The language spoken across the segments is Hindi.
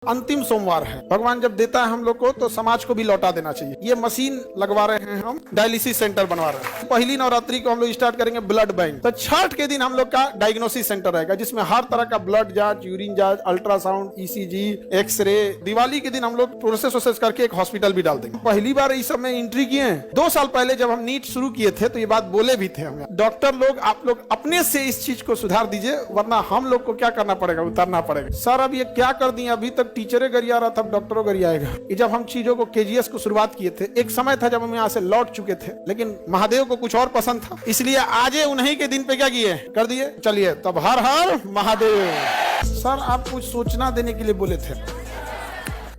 अंतिम सोमवार है। भगवान जब देता है हम लोग को तो समाज को भी लौटा देना चाहिए। ये मशीन लगवा रहे हैं, हम डायलिसिस सेंटर बनवा रहे हैं। पहली नवरात्रि को हम लोग स्टार्ट करेंगे ब्लड बैंक। तो छठ के दिन हम लोग का डायग्नोसिस सेंटर रहेगा, जिसमें हर तरह का ब्लड जांच, यूरिन जांच, अल्ट्रासाउंड, ईसीजी, एक्सरे। दिवाली के दिन हम लोग प्रोसेस करके एक हॉस्पिटल भी डाल देंगे। पहली बार इस सब में एंट्री किए हैं। 2 साल पहले जब हम नीट शुरू किए थे तो ये बात बोले भी थे हमें, डॉक्टर लोग आप लोग अपने से इस चीज को सुधार दीजिए, वरना हम लोग को क्या करना पड़ेगा, उतारना पड़ेगा। सर अब ये क्या कर दिए, अभी तक टीचरे गरिया रहा था, डॉक्टरों गरियाएगा। ये जब हम चीजों को केजीएस को शुरुआत किए थे, एक समय था जब हम यहाँ से लौट चुके थे, लेकिन महादेव को कुछ और पसंद था, इसलिए आज उन्हीं के दिन पे क्या किए, कर दिए। चलिए तब हर हर महादेव। सर आप कुछ सूचना देने के लिए बोले थे।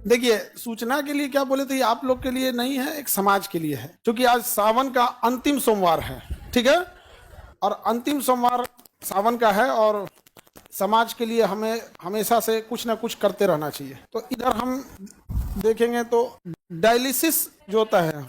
देखिए सूचना के लिए क्या बोले थे, ये आप लोग के लिए नहीं है, एक समाज के लिए है, क्योंकि आज सावन का अंतिम सोमवार है, ठीक है। और अंतिम सोमवार सावन का है और समाज के लिए हमें हमेशा से कुछ ना कुछ करते रहना चाहिए। तो इधर हम देखेंगे तो डायलिसिस जो होता है,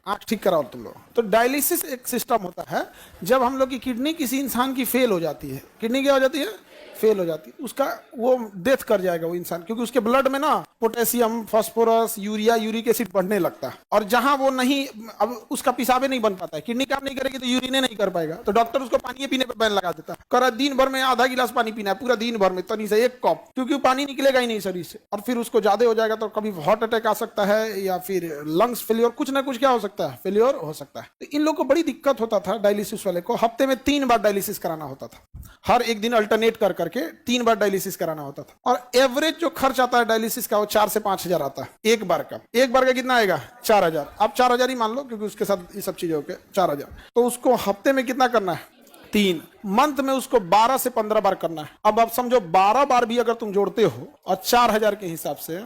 आँख ठीक कराओ तुम लोग। तो डायलिसिस एक सिस्टम होता है, जब हम लोग की किडनी किसी इंसान की फेल हो जाती है, किडनी क्या हो जाती है, फेल हो जाती है, उसका वो डेथ कर जाएगा वो इंसान, क्योंकि उसके ब्लड में ना potassium, phosphorus, urea, uric acid बढ़ने लगता है। और जहां वो नहीं, अब उसका पिसाबे नहीं बन पाता है, किडनी काम नहीं करेगी तो यूरिन नहीं कर पाएगा, तो डॉक्टर उसको पानी पीने पर बैन लगा देता है, कह रहा दिन भर में आधा गिलास पानी पीना है, पूरा दिन भर में तनी से 1 कप, क्योंकि वो पानी निकलेगा ही नहीं शरीर से। और फिर उसको ज्यादा हो जाएगा तो कभी हार्ट अटैक आ सकता है, या फिर लंग्स फेलियर, कुछ ना कुछ क्या हो सकता है, फेलियर हो सकता है। तो इन लोग को बड़ी दिक्कत होता था डायलिसिस वाले को, हफ्ते में 3 बार डायलिसिस कराना होता था, हर एक दिन अल्टरनेट कर करके 3 बार डायलिसिस कराना होता था। और एवरेज जो खर्च आता है डायलिसिस का वो 4 से 5 हजार आता है एक बार का। एक बार का कितना आएगा, 4 हजार। आप 4 हजार ही मान लो, क्योंकि उसके साथ ये सब चीजें होके 4 हजार। तो उसको हफ्ते में कितना करना है, 3, मंथ में उसको 12 से 15 बार करना है। अब आप समझो 12 बार भी अगर तुम जोड़ते हो और 4 हजार के हिसाब से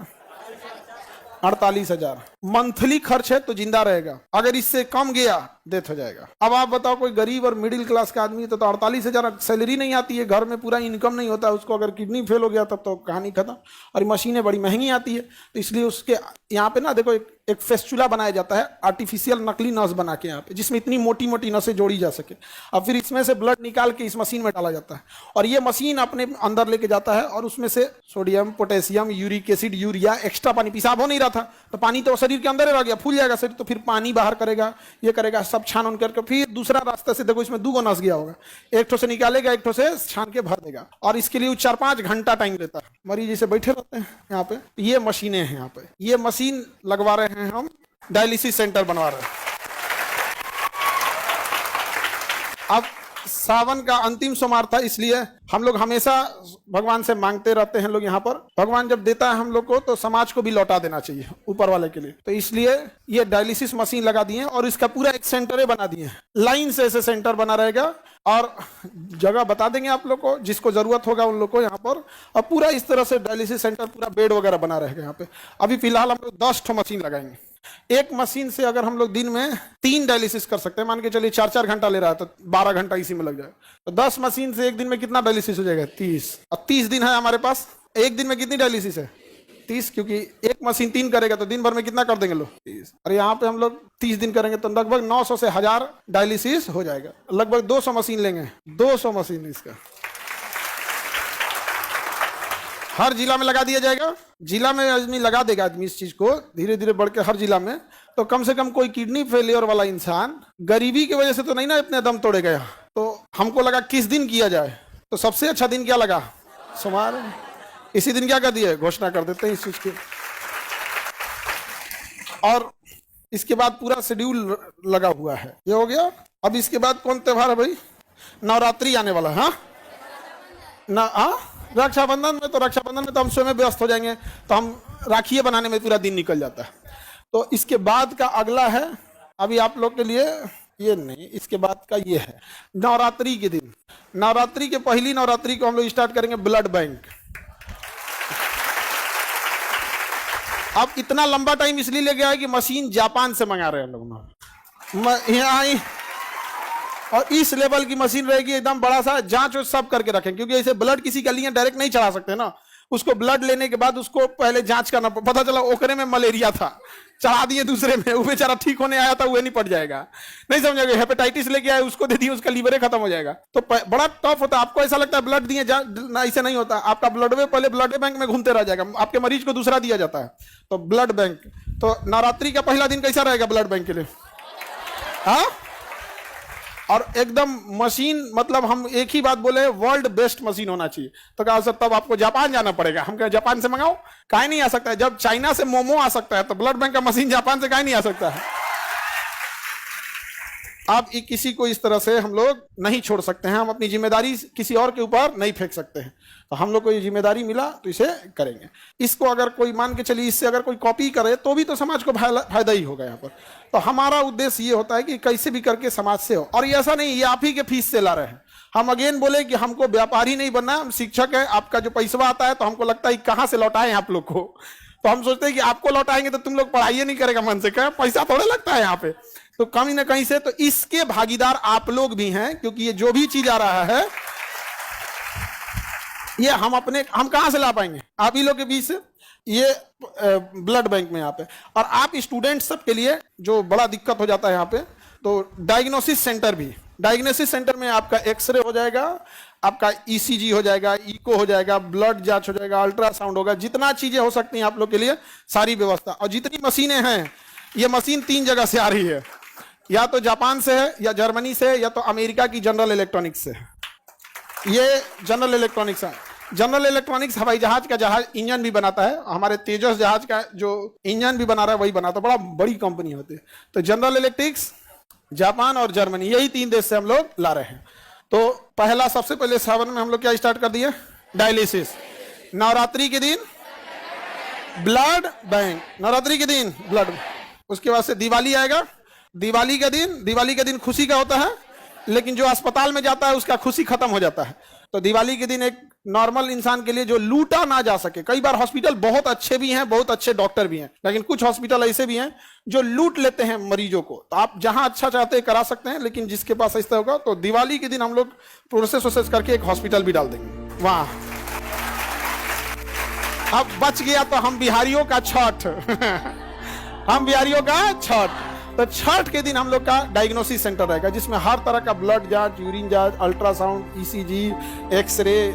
48 हजार मंथली खर्च है, तो जिंदा रहेगा। अगर इससे कम गया डेथ हो जाएगा। अब आप बताओ कोई गरीब और मिडिल क्लास का आदमी, तो 48 हजार सैलरी नहीं आती है, घर में पूरा इनकम नहीं होता है उसको, अगर किडनी फेल हो गया तब तो कहानी खत्म। और मशीनें बड़ी महंगी आती है, तो इसलिए उसके यहाँ पे ना देखो एक फेस्टुला बनाया जाता है, आर्टिफिशियल नकली नस बना के यहाँ पे, जिसमें इतनी मोटी मोटी नसें जोड़ी जा सके। अब फिर इसमें से ब्लड निकाल के इस मशीन में डाला जाता है, और ये मशीन अपने अंदर लेके जाता है, और उसमें से sodium, potassium, uric acid, urea, extra पानी, पेशाब हो नहीं रहा था तो पानी तो शरीर के अंदर ही रह गया, फूल जाएगा शरीर, तो फिर पानी बाहर करेगा, ये करेगा, सब छान उन करके फिर दूसरा रास्ते से, देखो इसमें 2 नस गया होगा, एक ठो से निकालेगा, एक ठो से छान के भर देगा। और इसके लिए 4-5 घंटा टाइम लेता है। मरीज जैसे बैठे रहते हैं यहाँ पे, ये मशीनें हैं यहाँ पे, ये मशीन लगवा रहे हैं, हम डायलिसिस सेंटर बनवा रहे हैं। अब सावन का अंतिम सोमवार था, इसलिए हम लोग हमेशा भगवान से मांगते रहते हैं लोग यहाँ पर। भगवान जब देता है हम लोग को तो समाज को भी लौटा देना चाहिए ऊपर वाले के लिए। तो इसलिए ये डायलिसिस मशीन लगा दिए और इसका पूरा एक सेंटर बना दिए हैं। लाइन से ऐसे सेंटर बना रहेगा, और जगह बता देंगे आप लोग को, जिसको जरूरत होगा उन लोग को यहाँ पर। और पूरा इस तरह से डायलिसिस सेंटर, पूरा बेड वगैरह बना रहेगा यहाँ पे। अभी फिलहाल हम लोग 10 ठो मशीन लगाएंगे। एक मशीन से अगर हम लोग दिन में 3 डायलिसिस कर सकते हैं, मान के चलिए 4-4 घंटा ले रहा है, तो 12 घंटा इसी में लग जाएगा। तो 10 मशीन से एक दिन में कितना डायलिसिस हो जाएगा, 30। और 30 दिन है हमारे पास, एक दिन में कितनी डायलिसिस है, 30, क्योंकि एक मशीन 3 करेगा तो दिन भर में कितना कर देंगे लोग, 30। और यहाँ पे हम लोग 30 दिन करेंगे तो लगभग 900 से 1000 डायलिसिस हो जाएगा। लगभग 200 मशीन लेंगे, 200 मशीन इसका हर जिला में लगा दिया जाएगा। जिला में आदमी लगा देगा, आदमी इस चीज को धीरे धीरे बढ़ के हर जिला में, तो कम से कम कोई किडनी फेलियर वाला इंसान गरीबी की वजह से तो नहीं ना इतने दम तोड़े गया। तो हमको लगा किस दिन किया जाए, तो सबसे अच्छा दिन क्या लगा, सोमवार। इसी दिन क्या कर दिए, घोषणा कर देते हैं इस चीज की। और इसके बाद पूरा शेड्यूल लगा हुआ है, ये हो गया। अब इसके बाद कौन त्योहार है भाई, नवरात्रि आने वाला है। हाँ, रक्षाबंधन में, तो रक्षाबंधन में तो हम स्वयं व्यस्त हो जाएंगे, तो हम राखियाँ बनाने में पूरा दिन निकल जाता है। तो इसके बाद का अगला है, अभी आप लोग के लिए ये नहीं, इसके बाद का ये है नवरात्रि के दिन। नवरात्रि के पहली नवरात्रि को हम लोग स्टार्ट करेंगे ब्लड बैंक। अब इतना लंबा टाइम इसलिए ले गया है कि मशीन जापान से मंगा रहे हैं लोग यहाँ, और इस लेवल की मशीन रहेगी, एकदम बड़ा सा जांच सब करके रखें, क्योंकि ऐसे ब्लड किसी गली में डायरेक्ट नहीं चढ़ा सकते ना, उसको ब्लड लेने के बाद उसको पहले जांच करना, पता चला ओकरे में मलेरिया था, चढ़ा दिए दूसरे में, वो बेचारा ठीक होने आया था, वो नहीं पड़ जाएगा, नहीं समझोगे। हेपेटाइटिस लेके आए, उसको दे दिए, उसका लीवर खत्म हो जाएगा। तो बड़ा टफ होता है। आपको ऐसा लगता है ब्लड दिए, ऐसे नहीं होता। आपका ब्लड में पहले ब्लड बैंक में घूमते रह जाएगा, आपके मरीज को दूसरा दिया जाता है। तो ब्लड बैंक, तो नवरात्रि का पहला दिन कैसा रहेगा ब्लड बैंक के लिए? हाँ, और एकदम मशीन, मतलब हम एक ही बात बोले, वर्ल्ड बेस्ट मशीन होना चाहिए। तो कहा सर तब आपको जापान जाना पड़ेगा। हम कहे जापान से मंगाओ, काहे नहीं आ सकता है? जब चाइना से मोमो आ सकता है तो ब्लड बैंक का मशीन जापान से काहे नहीं आ सकता है? आप किसी को इस तरह से हम लोग नहीं छोड़ सकते हैं, हम अपनी जिम्मेदारी किसी और के ऊपर नहीं फेंक सकते हैं। तो हम लोग को ये जिम्मेदारी मिला तो इसे करेंगे। इसको अगर कोई मान के चलिए, इससे अगर कोई कॉपी करे तो भी तो समाज को फायदा ही होगा यहाँ पर। तो हमारा उद्देश्य ये होता है कि कैसे भी करके समाज से हो। और ये ऐसा नहीं ये आप ही के फीस से ला रहे हैं। हम अगेन बोले कि हमको व्यापारी नहीं बनना, हम शिक्षक है। आपका जो पैसा आता है तो हमको लगता है कहाँ से लौटाएं आप लोग को। तो हम सोचते हैं कि आपको लौटाएंगे तो तुम लोग पढ़ाई नहीं करेगा मन से, क्या पैसा थोड़ा लगता है यहाँ पे, तो कहीं ना कहीं से। तो इसके भागीदार आप लोग भी हैं, क्योंकि ये जो भी चीज आ रहा है ये हम कहां से ला पाएंगे? आप ही लोग के बीच से। ये ब्लड बैंक में यहाँ पे, और आप स्टूडेंट सब के लिए जो बड़ा दिक्कत हो जाता है यहाँ पे, तो डायग्नोसिस सेंटर भी, डायग्नोसिस सेंटर में आपका एक्सरे हो जाएगा, आपका ईसीजी हो जाएगा, इको हो जाएगा, ब्लड जांच हो जाएगा, अल्ट्रासाउंड होगा, जितना चीजें हो सकती हैं आप लोग के लिए सारी व्यवस्था। और जितनी मशीनें हैं, ये मशीन 3 जगह से आ रही है, या तो जापान से है, या जर्मनी से, या तो अमेरिका की जनरल इलेक्ट्रॉनिक्स से। ये जनरल इलेक्ट्रॉनिक्स है। जनरल इलेक्ट्रॉनिक्स हवाई जहाज का जहाज इंजन भी बनाता है। हमारे तेजस जहाज का जो इंजन भी बना रहा है वही बनाता है, बड़ा बड़ी कंपनी होती है। तो जनरल इलेक्ट्रिक्स, जापान और जर्मनी, यही 3 देश से हम लोग ला रहे हैं। तो पहला, सबसे पहले सावन में हम लोग क्या स्टार्ट कर दिए? डायलिसिस। नवरात्रि के दिन ब्लड बैंक, नवरात्रि के दिन ब्लड। उसके बाद से दिवाली आएगा। दिवाली के दिन खुशी का होता है, लेकिन जो अस्पताल में जाता है उसका खुशी खत्म हो जाता है। तो दिवाली के दिन एक नॉर्मल इंसान के लिए जो लूटा ना जा सके, कई बार हॉस्पिटल बहुत अच्छे भी हैं, बहुत अच्छे डॉक्टर भी हैं, लेकिन कुछ हॉस्पिटल ऐसे भी हैं जो लूट लेते हैं मरीजों को। तो आप जहां अच्छा चाहते हैं करा सकते हैं, लेकिन जिसके पास ऐसा होगा तो दिवाली के दिन हम लोग प्रोसेस करके एक हॉस्पिटल भी डाल देंगे वहां। अब बच गया तो हम बिहारियों का छठ हम बिहारियों का छठ। तो छठ के दिन हम लोग का डायग्नोसिस सेंटर रहेगा, जिसमें हर तरह का ब्लड जांच, यूरिन जांच, अल्ट्रासाउंड, ईसीजी, एक्सरे,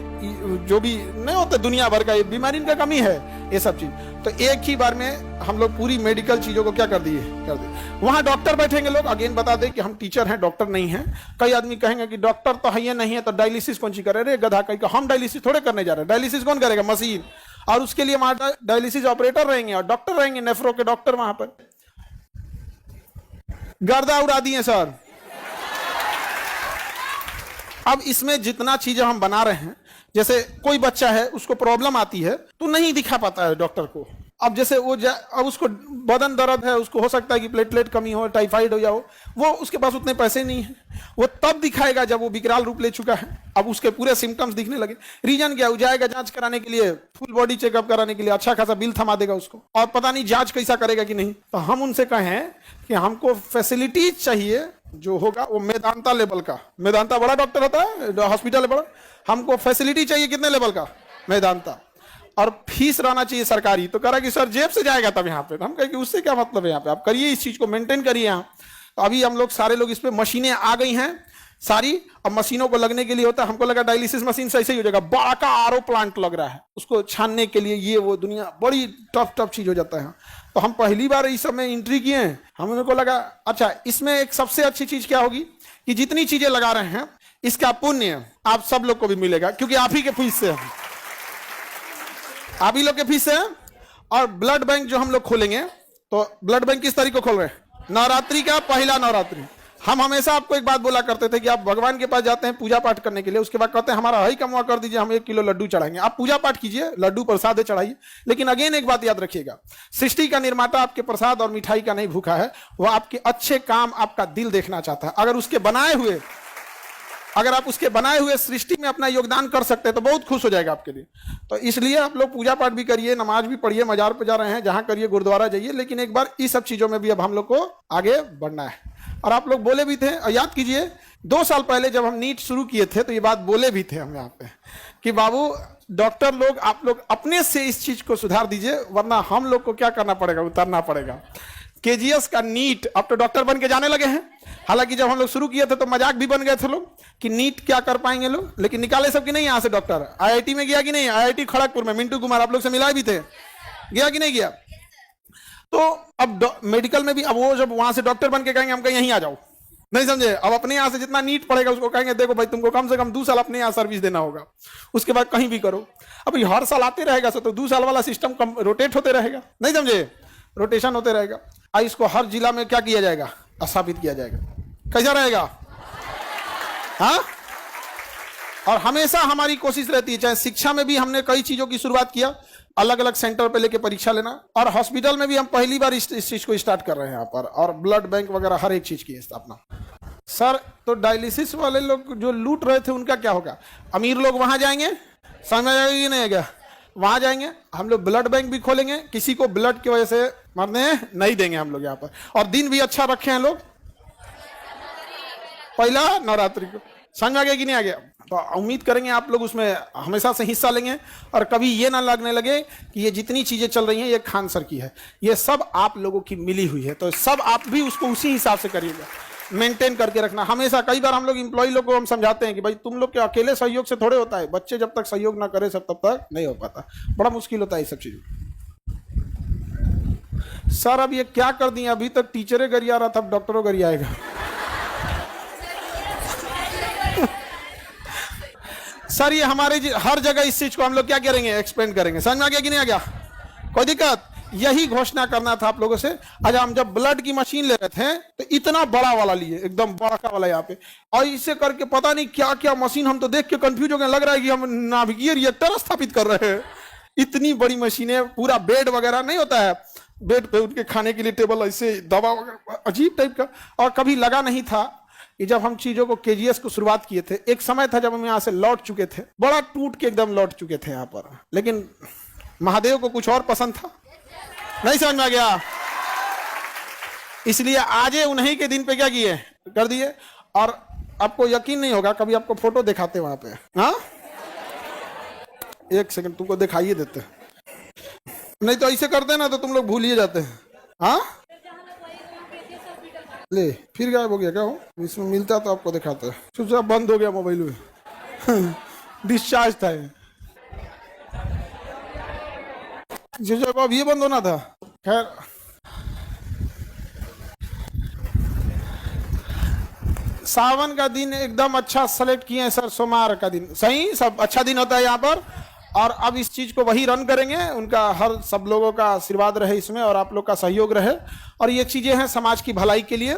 जो भी नहीं होता दुनिया भर का, बीमारी का कमी है ये सब चीज। तो एक ही बार में हम लोग पूरी मेडिकल चीजों को क्या कर दिए। वहां डॉक्टर बैठेंगे लोग। अगेन बता दें कि हम टीचर हैं, डॉक्टर नहीं हैं। कई आदमी कहेंगे कि डॉक्टर तो है नहीं है तो डायलिसिस कौन सी करे? रे गधा कहीं का, हम डायलिसिस थोड़े करने जा रहे हैं। डायलिसिस कौन करेगा? मशीन। और उसके लिए हमारा डायलिसिस ऑपरेटर रहेंगे और डॉक्टर रहेंगे, नेफ्रो के डॉक्टर वहां पर। गर्दा उड़ा दिए सर। अब इसमें जितना चीजें हम बना रहे हैं, जैसे कोई बच्चा है उसको प्रॉब्लम आती है तो नहीं दिखा पाता है डॉक्टर को। अब जैसे वो अब उसको बदन दर्द है, उसको हो सकता है कि प्लेटलेट कमी हो, टाइफाइड हो जाओ, वो उसके पास उतने पैसे नहीं है, वो तब दिखाएगा जब वो विकराल रूप ले चुका है। अब उसके पूरे सिम्टम्स दिखने लगे। रीजन क्या? वो जाएगा जांच कराने के लिए, फुल बॉडी चेकअप कराने के लिए, अच्छा खासा बिल थमा देगा उसको, और पता नहीं जांच कैसा करेगा कि नहीं। तो हम उनसे कहें कि हमको फैसिलिटीज चाहिए जो होगा वो मेदांता लेवल का। मेदांता बड़ा डॉक्टर होता है, हॉस्पिटल है बड़ा। हमको फैसिलिटी चाहिए कितने लेवल का? मेदांता। और फीस रहना चाहिए सरकारी। तो कह रहा कि सर जेब से जाएगा तब यहाँ पे। तो हम कहें कि उससे क्या मतलब है, यहाँ पे आप करिए, इस चीज को मेंटेन करिए यहाँ। तो अभी हम लोग सारे लोग इस पे मशीनें आ गई हैं सारी। अब मशीनों को लगने के लिए होता है, हमको लगा डायलिसिस मशीन से ऐसे ही हो जाएगा, बड़ा का आरओ प्लांट लग रहा है उसको छानने के लिए, ये वो दुनिया बड़ी टफ चीज हो जाता है। तो हम पहली बार इस समय एंट्री किए हैं, हमको लगा अच्छा इसमें एक सबसे अच्छी चीज क्या होगी कि जितनी चीजें लगा रहे हैं इसका पुण्य आप सब लोग को भी मिलेगा, क्योंकि आप ही के फीस से है, आप ही लोग के फीस से है। और ब्लड बैंक जो हम लोग खोलेंगे, तो ब्लड बैंक किस तारीख को खोल रहे हैं? नवरात्रि का पहला नवरात्रि। हम हमेशा आपको एक बात बोला करते थे कि आप भगवान के पास जाते हैं पूजा पाठ करने के लिए, उसके बाद कहते हैं हमारा हई कमवा कर दीजिए, हम 1 किलो लड्डू चढ़ाएंगे। आप पूजा पाठ कीजिए, लड्डू प्रसाद चढ़ाइए, लेकिन अगेन एक बात याद रखिएगा, सृष्टि का निर्माता आपके प्रसाद और मिठाई का नहीं भूखा है, वह आपके अच्छे काम, आपका दिल देखना चाहता है। अगर आप उसके बनाए हुए सृष्टि में अपना योगदान कर सकते हैं तो बहुत खुश हो जाएगा आपके लिए। तो इसलिए आप लोग पूजा पाठ भी करिए, नमाज भी पढ़िए, मजार पे जा रहे हैं जहां करिए, गुरुद्वारा जाइए, लेकिन एक बार इस सब चीजों में भी अब हम लोग को आगे बढ़ना है। और आप लोग बोले भी थे, और याद कीजिए 2 साल पहले जब हम नीट शुरू किए थे तो ये बात बोले भी थे हम यहाँ पे कि बाबू डॉक्टर लोग, आप लोग अपने से इस चीज को सुधार दीजिए, वरना हम लोग को क्या करना पड़ेगा, उतरना पड़ेगा। केजीएस का नीट, अब तो डॉक्टर बन के जाने लगे हैं। हालांकि जब हम लोग शुरू किए थे तो मजाक भी बन गए थे लोग कि नीट क्या कर पाएंगे लोग, लेकिन निकाले सब कि नहीं यहाँ से डॉक्टर। आईआईटी में गया कि नहीं, आईआईटी खड़गपुर में मिंटू कुमार आप लोग से मिलाए भी थे, गया कि नहीं गया। तो अब मेडिकल में भी अब वो जब वहां से डॉक्टर बन के कहेंगे हम कहीं यहीं आ जाओ, नहीं समझे। अब अपने यहाँ से जितना नीट पड़ेगा उसको कहेंगे देखो भाई तुमको कम से कम 2 साल अपने यहाँ सर्विस देना होगा, उसके बाद कहीं भी करो। अब हर साल आते रहेगा तो 2 साल वाला सिस्टम रोटेट होते रहेगा, नहीं समझे, रोटेशन होते रहेगा। इसको हर जिला में क्या किया जाएगा, स्थापित किया जाएगा। कैसा रहेगा, हाँ। और हमेशा हमारी कोशिश रहती है, चाहे शिक्षा में भी हमने कई चीजों की शुरुआत किया, अलग अलग सेंटर पे लेके परीक्षा लेना, और हॉस्पिटल में भी हम पहली बार इस चीज को स्टार्ट कर रहे हैं यहाँ पर, और ब्लड बैंक वगैरह हर एक चीज की स्थापना। सर तो डायलिसिस वाले लोग जो लूट रहे थे उनका क्या होगा, अमीर लोग वहां जाएंगे, समझ में आएगा कि नहीं आएगा, वहां जाएंगे, हम लोग ब्लड बैंक भी खोलेंगे, किसी को ब्लड की वजह से मरने नहीं देंगे हम लोग यहाँ पर। और दिन भी अच्छा रखे हैं लोग, पहला नवरात्रि को, समझ में आ गया कि नहीं आ गया। तो उम्मीद करेंगे आप लोग उसमें हमेशा से हिस्सा लेंगे, और कभी ये ना लगने लगे कि ये जितनी चीजें चल रही हैं ये खान सर की है, ये सब आप लोगों की मिली हुई है। तो सब आप भी उसको उसी हिसाब से करिएगा, मेंटेन करके रखना हमेशा। कई बार हम लोग एम्प्लॉय लोग को हम समझाते हैं कि भाई तुम लोग के अकेले सहयोग से थोड़े होता है, बच्चे जब तक सहयोग ना करे सब तब तक नहीं हो पाता, बड़ा मुश्किल होता है ये सब चीजें। सर अब ये क्या कर दिए, अभी तक टीचरें गरिया रहा था, अब डॉक्टरों गरियाएगा। सर ये हमारे हर जगह इस चीज को हम लोग क्या करेंगे, एक्सपेंड करेंगे। समझ में आ गया कि नहीं आ गया, कोई दिक्कत। यही घोषणा करना था आप लोगों से। आज हम जब ब्लड की मशीन ले रहे थे तो इतना बड़ा वाला लिए, एकदम बड़ा का वाला यहाँ पे, और इसे करके पता नहीं क्या क्या मशीन, हम तो देख के कंफ्यूज हो गए, लग रहा है कि हम नाभिकीय रिएक्टर स्थापित कर रहे हैं। इतनी बड़ी मशीनें, पूरा बेड वगैरह नहीं होता है, बेड पे उनके खाने के लिए टेबल, ऐसे दवा वगैरह अजीब टाइप का। और कभी लगा नहीं था कि जब हम चीजों को केजीएस को शुरुआत किए थे, एक समय था जब हम यहाँ से लौट चुके थे, बड़ा टूट के एकदम लौट चुके थे यहाँ पर, लेकिन महादेव को कुछ और पसंद था, नहीं समझ में आ गया, इसलिए आज उन्हीं के दिन पे क्या किए, कर दिए। और आपको यकीन नहीं होगा, कभी आपको फोटो दिखाते वहां पे, हाँ एक सेकंड तुमको दिखाइए देते, नहीं तो ऐसे करते ना तो तुम लोग भूल ही जाते हैं। हाँ ले फिर गायब हो गया क्या हो, इसमें मिलता तो आपको दिखाता है, स्विच ऑफ बंद हो गया मोबाइल में। डिस्चार्ज था ये, जब अब ये बंद होना था। खैर सावन का दिन एकदम अच्छा सेलेक्ट किए हैं सर, सोमवार का दिन सही, सब अच्छा दिन होता है यहाँ पर। और अब इस चीज को वही रन करेंगे, उनका हर सब लोगों का आशीर्वाद रहे इसमें, और आप लोग का सहयोग रहे। और ये चीजें हैं समाज की भलाई के लिए,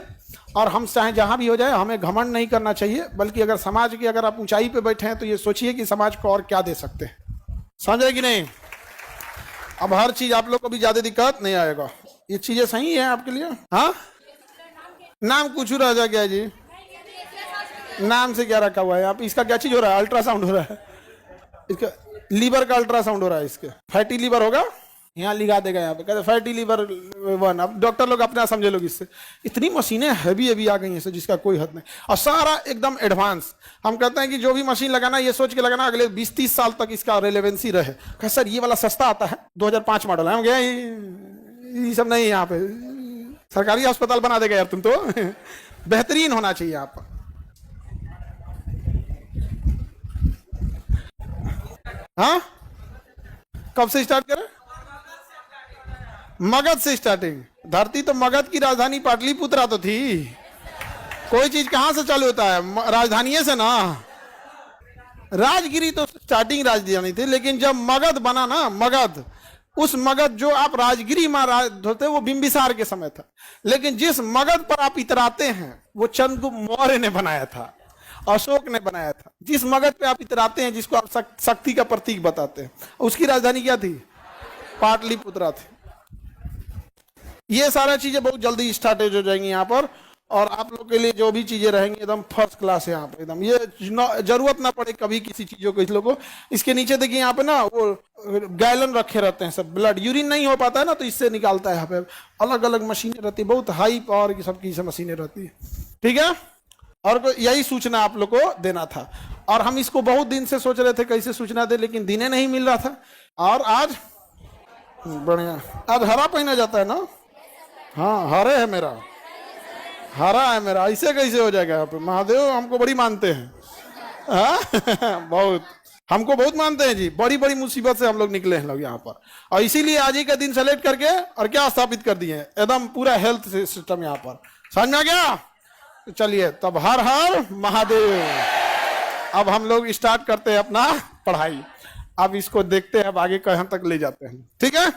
और हम चाहे जहां भी हो जाए, हमें घमंड नहीं करना चाहिए, बल्कि अगर समाज की अगर आप ऊंचाई पे बैठे हैं तो ये सोचिए कि समाज को और क्या दे सकते हैं, समझे कि नहीं। अब हर चीज आप लोग को भी ज्यादा दिक्कत नहीं आएगा, ये चीजें सही है आपके लिए। हाँ नाम कुछ रह जा गया जी, नाम से क्या रखा हुआ है आप, इसका क्या चीज हो रहा है, अल्ट्रासाउंड हो रहा है, इसका लीवर का अल्ट्रासाउंड हो रहा है, इसके फैटी लीवर होगा, यहाँ लिखा देगा यहाँ पे, कहते फैटी लीवर 1। अब डॉक्टर लोग अपना समझे लोग इससे, इतनी मशीनें हैवी हैवी आ गई हैं जिसका कोई हद नहीं, और सारा एकदम एडवांस। हम कहते हैं कि जो भी मशीन लगाना ये सोच के लगाना अगले 20-30 साल तक इसका रेलेवेंसी रहे। कहा सर ये वाला सस्ता आता है, 2005 मॉडल है, हम गए ये सब नहीं, यहाँ पे सरकारी अस्पताल बना देगा यार तुम तो। बेहतरीन होना चाहिए यहाँ पर। हाँ कब से स्टार्ट करें, मगध से स्टार्टिंग। धरती तो मगध की राजधानी पाटलिपुत्रा तो थी, कोई चीज कहां से चालू होता है, राजधानी से ना। राजगिरी तो स्टार्टिंग राजधानी थी, लेकिन जब मगध बना ना, मगध, उस मगध जो आप राजगिरी में राज होते वो बिंबिसार के समय था, लेकिन जिस मगध पर आप इतराते हैं वो चंद्रगुप्त मौर्य ने बनाया था, अशोक ने बनाया था। जिस मगध पे आप इतराते हैं, जिसको आप शक्ति का प्रतीक बताते हैं, उसकी राजधानी क्या थी, पाटलिपुत्रा थी। ये सारा चीजें बहुत जल्दी स्टार्टेज हो जाएंगी यहाँ पर, और आप लोग के लिए जो भी चीजें रहेंगी एकदम फर्स्ट क्लास है यहाँ पे, एकदम ये जरूरत ना पड़े कभी किसी चीजों को। इस लोगों को इसके नीचे देखिए यहाँ पे ना वो गैलन रखे रहते हैं सब, ब्लड यूरिन नहीं हो पाता है ना तो इससे निकालता है। यहाँ पे अलग अलग मशीनें रहती है, बहुत हाई पावर की सबकी मशीनें रहती है, ठीक है। और यही सूचना आप लोग को देना था। और हम इसको बहुत दिन से सोच रहे थे कैसे सूचना दे, लेकिन दिने नहीं मिल रहा था। और आज बढ़िया, आज हरा पहना जाता है ना। हाँ हरे है मेरा, हरा है मेरा, ऐसे कैसे हो जाएगा? यहाँ पे महादेव हमको बड़ी मानते हैं। हाँ बहुत, हमको बहुत मानते हैं जी। बड़ी बड़ी मुसीबत से हम लोग निकले हैं लोग यहाँ पर, और इसीलिए आज ही का दिन सेलेक्ट करके और क्या स्थापित कर दिए हैं, एकदम पूरा हेल्थ सिस्टम यहाँ पर। समझ में आ गया? तो चलिए तब हर हर महादेव। अब हम लोग स्टार्ट करते हैं अपना पढ़ाई। अब इसको देखते हैं अब आगे कहाँ तक ले जाते हैं। ठीक है।